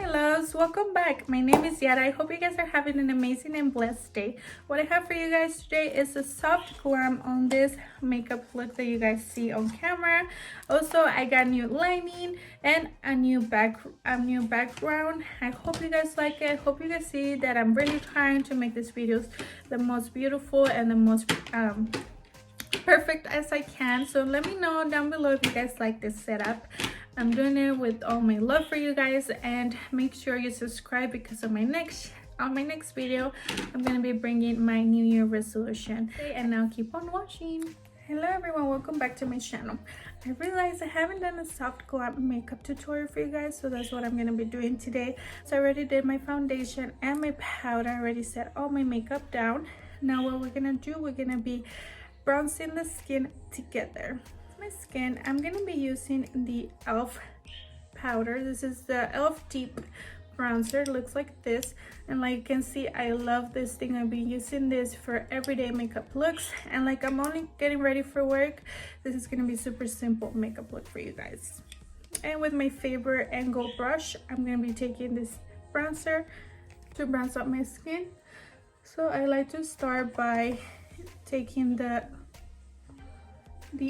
loves, welcome back. My name is Yara. I hope you guys are having an amazing and blessed day. What I have for you guys today is a soft glam on this makeup look that you guys see on camera. Also, I got new lining and a new background. I hope you guys like it. I hope you guys see that I'm really trying to make these videos the most beautiful and the most perfect as I can. So let me know down below if you guys like this setup. I'm doing it with all my love for you guys, and make sure you subscribe because on my next video I'm gonna be bringing my New Year resolution. Okay, and now keep on watching. Hello everyone, welcome back to my channel. I realized I haven't done a soft glam makeup tutorial for you guys, so that's what I'm gonna be doing today. So I already did my foundation and my powder. I already set all my makeup down. Now what we're gonna do, we're gonna be bronzing the skin together. My skin, I'm gonna be using the e.l.f. powder. This is the e.l.f. deep bronzer. It looks like this, and like you can see, I love this thing. I've been using this for everyday makeup looks, and like I'm only getting ready for work, this is gonna be super simple makeup look for you guys. And with my favorite angle brush, I'm gonna be taking this bronzer to bronze up my skin. So I like to start by taking the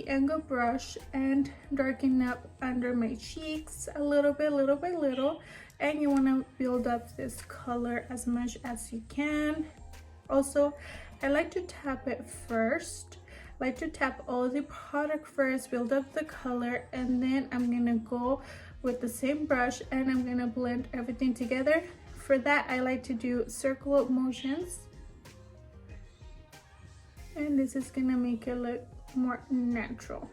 angle brush and darken up under my cheeks a little bit, little by little, and you want to build up this color as much as you can. Also, I like to tap it first. I like to tap all the product first, build up the color, and then I'm gonna go with the same brush and I'm gonna blend everything together. For that, I like to do circular motions, and this is gonna make it look more natural.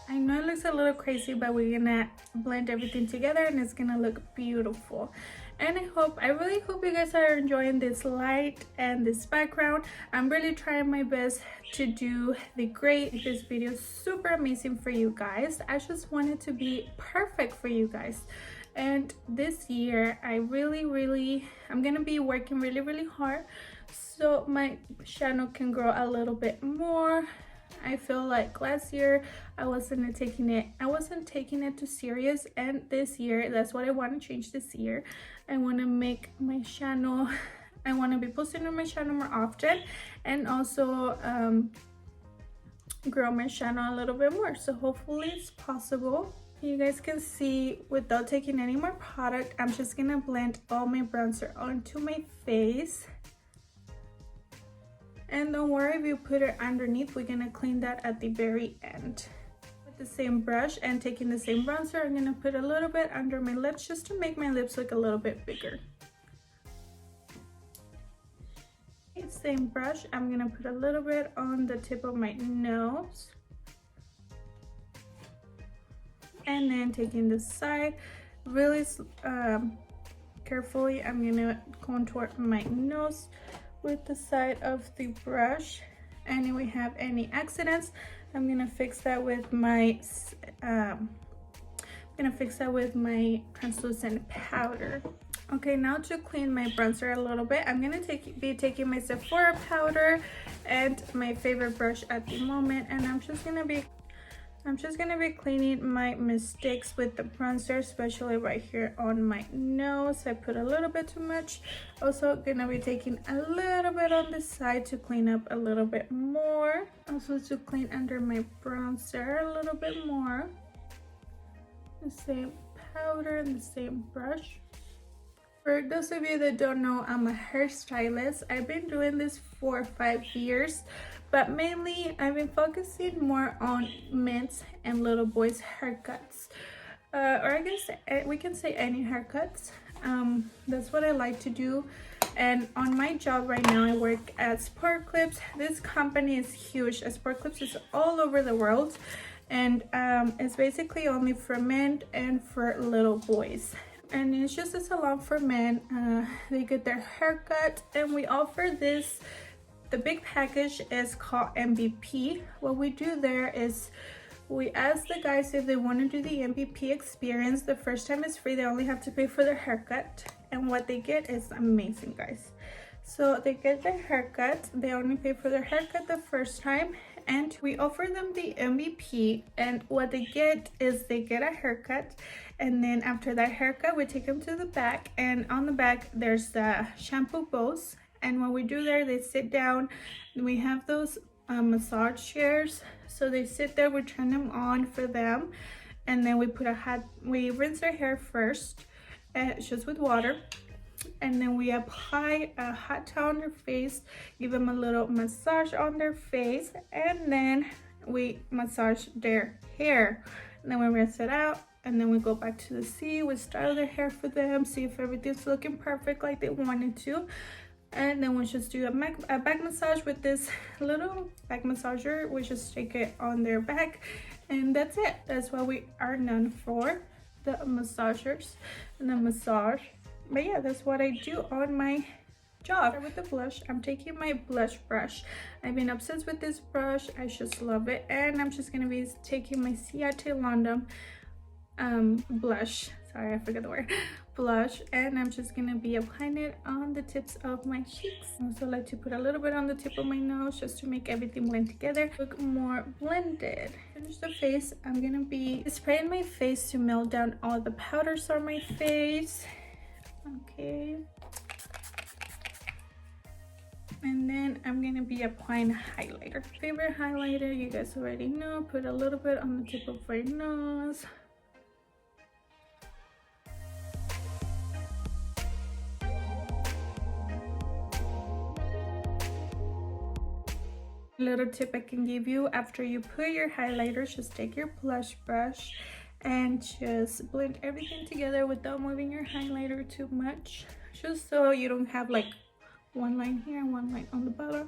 I know it looks a little crazy, but we're gonna blend everything together and it's gonna look beautiful. And I really hope you guys are enjoying this light and this background. I'm really trying my best to do this video is super amazing for you guys. I just want it to be perfect for you guys. And this year I'm gonna be working really hard so my channel can grow a little bit more. I feel like last year I wasn't taking it too serious, and this year that's what I want to change. This year I want to make my channel, I want to be posting on my channel more often, and also grow my channel a little bit more. So hopefully it's possible. You guys can see, without taking any more product, I'm just gonna blend all my bronzer onto my face. And don't worry if you put it underneath, we're gonna clean that at the very end. With the same brush and taking the same bronzer, I'm gonna put a little bit under my lips just to make my lips look a little bit bigger. Same brush, I'm gonna put a little bit on the tip of my nose. And then taking the side, really carefully, I'm gonna contour my nose with the side of the brush. And if we have any accidents, I'm gonna fix that with my translucent powder. Okay, now to clean my bronzer a little bit, I'm gonna be taking my Sephora powder and my favorite brush at the moment, and I'm just gonna be cleaning my mistakes with the bronzer, especially right here on my nose. I put a little bit too much. Also gonna be taking a little bit on the side to clean up a little bit more. Also to clean under my bronzer a little bit more. The same powder and the same brush. For those of you that don't know, I'm a hairstylist. I've been doing this for 5 years, but mainly I've been focusing more on men's and little boys' haircuts. Or I guess we can say any haircuts. That's what I like to do. And on my job right now, I work at Sport Clips. This company is huge. Sport Clips is all over the world. And it's basically only for men and for little boys. And it's just a salon for men. They get their haircut, and we offer this. The big package is called MVP. What we do there is we ask the guys if they want to do the MVP experience. The first time is free. They only have to pay for their haircut, and what they get is amazing, guys. So they get their haircut. They only pay for their haircut the first time, and we offer them the MVP, and what they get is they get a haircut, and then after that haircut we take them to the back, and on the back there's the shampoo bowls, and when we do there they sit down. We have those massage chairs, so they sit there, we turn them on for them, and then we put a hot, we rinse their hair first just with water, and then we apply a hot towel on their face, give them a little massage on their face, and then we massage their hair, and then we rinse it out, and then we go back to the sea, we style their hair for them, see if everything's looking perfect like they wanted to, and then we just do a back massage with this little back massager. We just take it on their back, and that's it. That's what we are known for, the massagers and the massage. But yeah, that's what I do on my job. With the blush, I'm taking my blush brush. I've been obsessed with this brush, I just love it, and I'm just gonna be taking my Ciate London blush, sorry I forgot the word, blush, and I'm just gonna be applying it on the tips of my cheeks. I also like to put a little bit on the tip of my nose just to make everything blend together, look more blended. Finish the face, I'm gonna be spraying my face to melt down all the powders on my face. Okay, and then I'm gonna be applying highlighter. Favorite highlighter, you guys already know, put a little bit on the tip of your nose. Little tip I can give you, after you put your highlighter, just take your blush brush and just blend everything together without moving your highlighter too much, just so you don't have like one line here and one line on the bottom.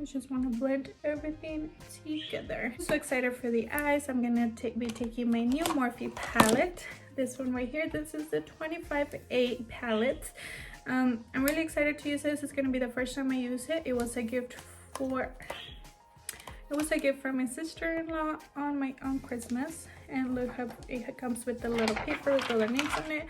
I just want to blend everything together. I'm so excited for the eyes. I'm gonna be taking my new Morphe palette, this one right here. This is the 25A palette. I'm really excited to use this. It's gonna be the first time I use it. It was a gift from my sister-in-law on Christmas, and look how it comes with the little paper with all the names on it,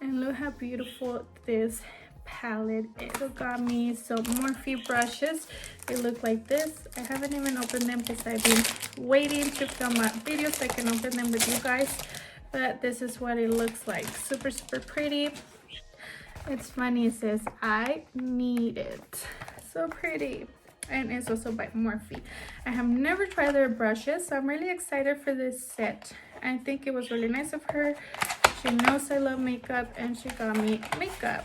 and look how beautiful this palette is. So got me some Morphe brushes. They look like this. I haven't even opened them because I've been waiting to film a video so I can open them with you guys, but this is what it looks like. Super pretty. It's funny, it says I need it. So pretty. And it's also by Morphe. I have never tried their brushes, so I'm really excited for this set. I think it was really nice of her. She knows I love makeup, and she got me makeup.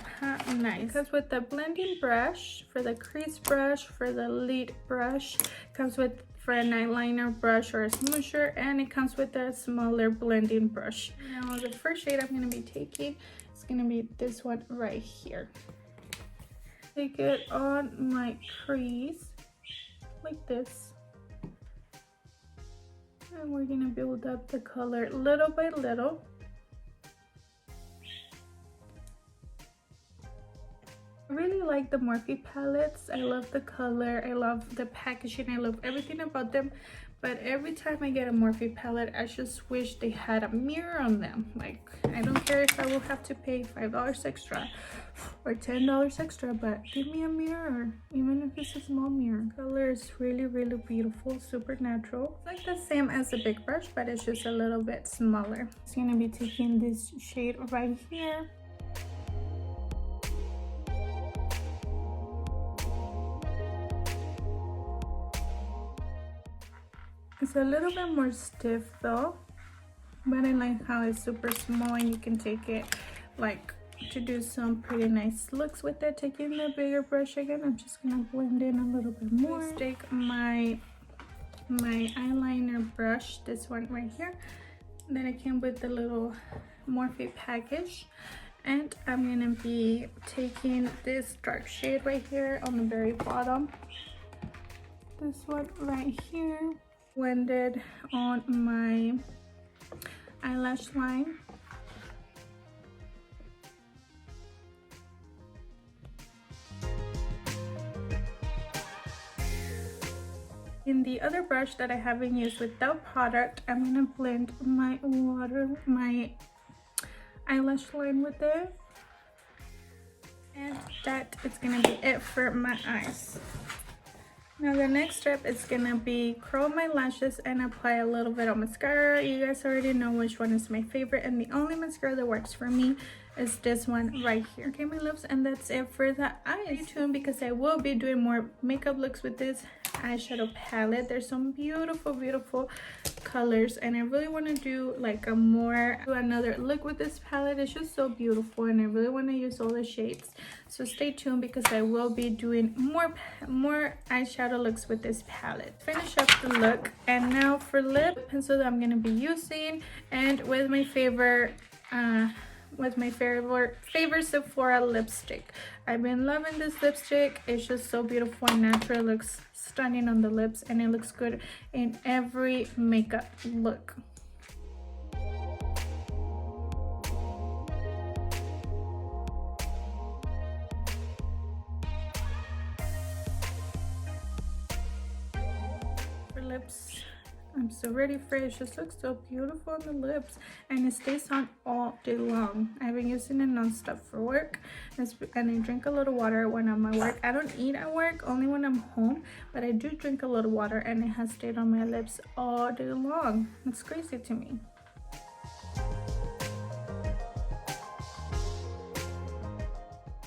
Nice. Comes with the blending brush, for the crease brush, for the lid brush. Comes with for an eyeliner brush or a smoosher, and it comes with a smaller blending brush. Now the first shade I'm going to be taking is going to be this one right here. Take it on my crease like this, and we're gonna build up the color little by little. I really like the Morphe palettes. I love the color, I love the packaging, I love everything about them, but every time I get a Morphe palette, I just wish they had a mirror on them. Like, I don't care if I will have to pay $5 extra or $10 extra, but give me a mirror, even if it's a small mirror. Color is really beautiful, super natural. It's like the same as the big brush, but it's just a little bit smaller. I'm gonna be taking this shade right here. It's a little bit more stiff though, but I like how it's super small and you can take it like to do some pretty nice looks with it. Taking the bigger brush again, I'm just gonna blend in a little bit more. Let's take my eyeliner brush, this one right here, that I came with the little Morphe package, and I'm gonna be taking this dark shade right here on the very bottom, this one right here, blended on my eyelash line. In the other brush that I haven't used without product, I'm gonna blend my eyelash line with it, and that is gonna be it for my eyes. Now the next step is gonna be curl my lashes and apply a little bit of mascara. You guys already know which one is my favorite, and the only mascara that works for me is this one right here. Okay, my loves, and that's it for the eyes. Stay tuned because I will be doing more makeup looks with this eyeshadow palette. There's some beautiful colors, and I really want to do like another look with this palette. It's just so beautiful, and I really want to use all the shades. So stay tuned because I will be doing more eyeshadow looks with this palette. Finish up the look, and now for lip pencil that I'm going to be using, and with my favorite Sephora lipstick. I've been loving this lipstick. It's just so beautiful and natural. It looks stunning on the lips, and it looks good in every makeup look. For lips, I'm so ready for it. It just looks so beautiful on the lips, and it stays on all day long. I've been using it non-stop for work, and I drink a lot of water when I'm at work. I don't eat at work, only when I'm home, but I do drink a lot of water, and it has stayed on my lips all day long. It's crazy to me.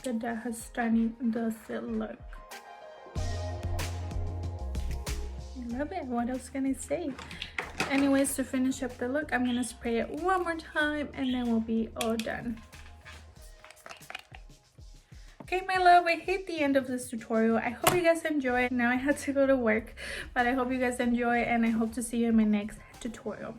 But that how stunning does it look. Love it. What else can I say? Anyways, to finish up the look, I'm gonna spray it one more time, and then we'll be all done. Okay, my love, I hate the end of this tutorial. I hope you guys enjoy. Now I had to go to work, but I hope you guys enjoy, and I hope to see you in my next tutorial.